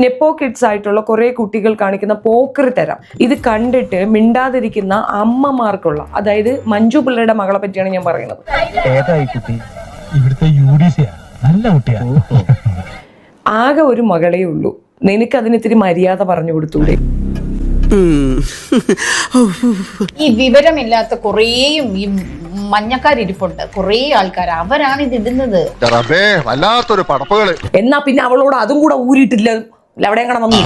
നെപ്പോ kids ആയിട്ടുള്ള കുറെ കുട്ടികൾ കാണിക്കുന്ന പോക്കറിത്തരം ഇത് കണ്ടിട്ട് മിണ്ടാതിരിക്കുന്ന അമ്മമാർക്കുള്ള, അതായത് മഞ്ജു പിള്ളയുടെ മകളെ പറ്റിയാണ് ഞാൻ പറയുന്നത്. ആകെ ഒരു മകളേ ഉള്ളൂ, നിനക്ക് അതിനിത്തിരി മര്യാദ പറഞ്ഞു കൊടുത്തൂടെ? ഈ വിവരമില്ലാത്ത കുറേയും ഈ മഞ്ഞക്കാരിപ്പുണ്ട്, കുറേ ആൾക്കാർ, അവരാണ് ഇത് ഇടുന്നത്. വല്ലാത്തൊരു പടപ്പുകള്. എന്നാ പിന്നെ അവളോട് അതും കൂടെ ഊരിയിട്ടില്ല, അവിടെ എങ്ങനെ വന്നു?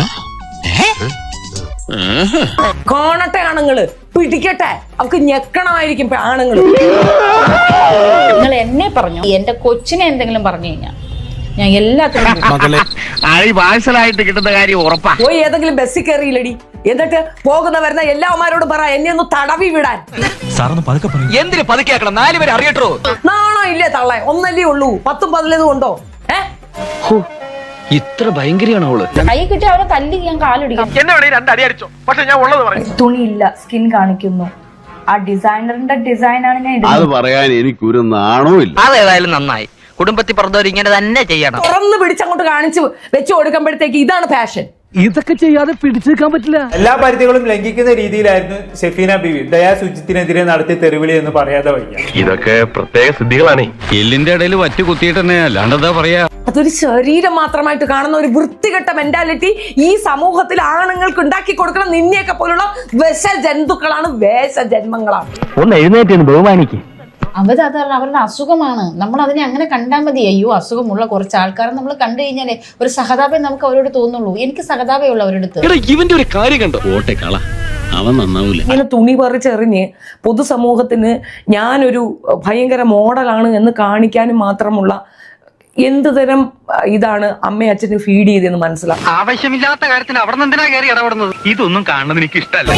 കാണട്ടെ ആണുങ്ങള്, പിടിക്കട്ടെ, അവർക്ക് ഞെക്കണമായിരിക്കും ആണുങ്ങള്. നിങ്ങൾ എന്നെ പറഞ്ഞു, എന്റെ കൊച്ചിനെ എന്തെങ്കിലും പറഞ്ഞു കഴിഞ്ഞാൽ ഞാൻ എല്ലാത്തിനും കിട്ടുന്ന കാര്യം ഉറപ്പാ. പോയി ഏതെങ്കിലും ബസ്സിൽ കയറിയില്ലടി, എന്നിട്ട് പോകുന്ന വരുന്ന എല്ലാവരോടും പറ എന്നെ ഒന്ന് തടവി വിടാൻ. എന്തിനു പതുക്കേക്കണം, 4 പേര് അറിയട്ടോ? നാണോ ഇല്ലേ തള്ളേ? ഒന്നല്ലേ ഉള്ളൂ, 10ഉം 15ഉം ഉണ്ടോ? ഇത്ര ഭയങ്കരയാണ് അവള്. കൈ കിട്ടി അവരെ തല്ലി ഞാൻ കാലൊടിക്കും. തുണിയില്ല, സ്കിൻ കാണിക്കുന്നു. ആ ഡിസൈനറിന്റെ ഡിസൈനാണ് ഞാൻ ഇടുന്നത്. അത് പറയാൻ എനിക്കൊരു നാണവുമില്ല. അതേതായാലും നന്നായി. കുടുംബത്തിൽ പറഞ്ഞവർ ഇങ്ങനെ തന്നെ ചെയ്യണം. തുറന്ന് പിടിച്ചങ്ങോട്ട് കാണിച്ച് വെച്ച് കൊടുക്കുമ്പോഴത്തേക്ക് ഇതാണ് ഫാഷൻ. ഇതൊക്കെ ചെയ്യാതെ പിടിച്ചെടുക്കാൻ പറ്റില്ല. എല്ലാ പരിധികളും ലംഘിക്കുന്ന രീതിയിലായിരുന്നു ഷെഫീന ബീവി ദയാ സുജിത്തിനെതിരെ നടത്തിയ തെരുവിളി എന്ന് പറയാതെ വയ്യ. ഇതൊക്കെ പ്രത്യേക സിദ്ധികളാണ്. എല്ലിന്റെ ഇടയിൽ വറ്റ് കുത്തിയിട്ട് തന്നെ, അല്ലാണ്ടെന്താ പറയാ. അതൊരു ശരീരം മാത്രമായിട്ട് കാണുന്ന ഒരു വൃത്തികെട്ട മെന്റാലിറ്റി ഈ സമൂഹത്തിൽ ആണുങ്ങൾക്ക് ഉണ്ടാക്കി കൊടുക്കണം. നിന്നെയൊക്കെ പോലുള്ള വിഷ ജന്തുക്കളാണ്, വേഷ ജന്മങ്ങളാണ്. ഒന്ന് എഴുന്നേറ്റ് ബഹുമാനിക്ക്. അത് അവരുടെ അസുഖമാണ്. നമ്മൾ അതിനെ അങ്ങനെ കണ്ടാൽ മതി. അയ്യോ, അസുഖമുള്ള കുറച്ച് ആൾക്കാരെ നമ്മൾ കണ്ടു കഴിഞ്ഞാലേ ഒരു സഹതാപേ നമുക്ക് അവരോട് തോന്നുള്ളൂ. എനിക്ക് സഹതാപേ ഉള്ളൂ അവരുടെ അടുത്ത്. ഇവന്റെ ഒരു കാര്യം കണ്ടോ, ഓട്ടെ കള, അവൻ നന്നാവൂല. ഇങ്ങനെ തുണി പറിച്ചെറിഞ്ഞ് പൊതുസമൂഹത്തിന് ഞാനൊരു ഭയങ്കര മോഡലാണ് എന്ന് കാണിക്കാനും മാത്രമുള്ള എന്ത് തരം ഇതാണ് അമ്മയും അച്ഛനും ഫീഡ് ചെയ്തെന്ന് മനസ്സിലാവും. ആവശ്യമില്ലാത്ത കാര്യത്തിന് അവിടെ നിന്ന് എന്തിനാ കയറി ഇടപെടുന്നത്? ഇതൊന്നും കാണുന്നത് എനിക്ക് ഇഷ്ടമല്ല.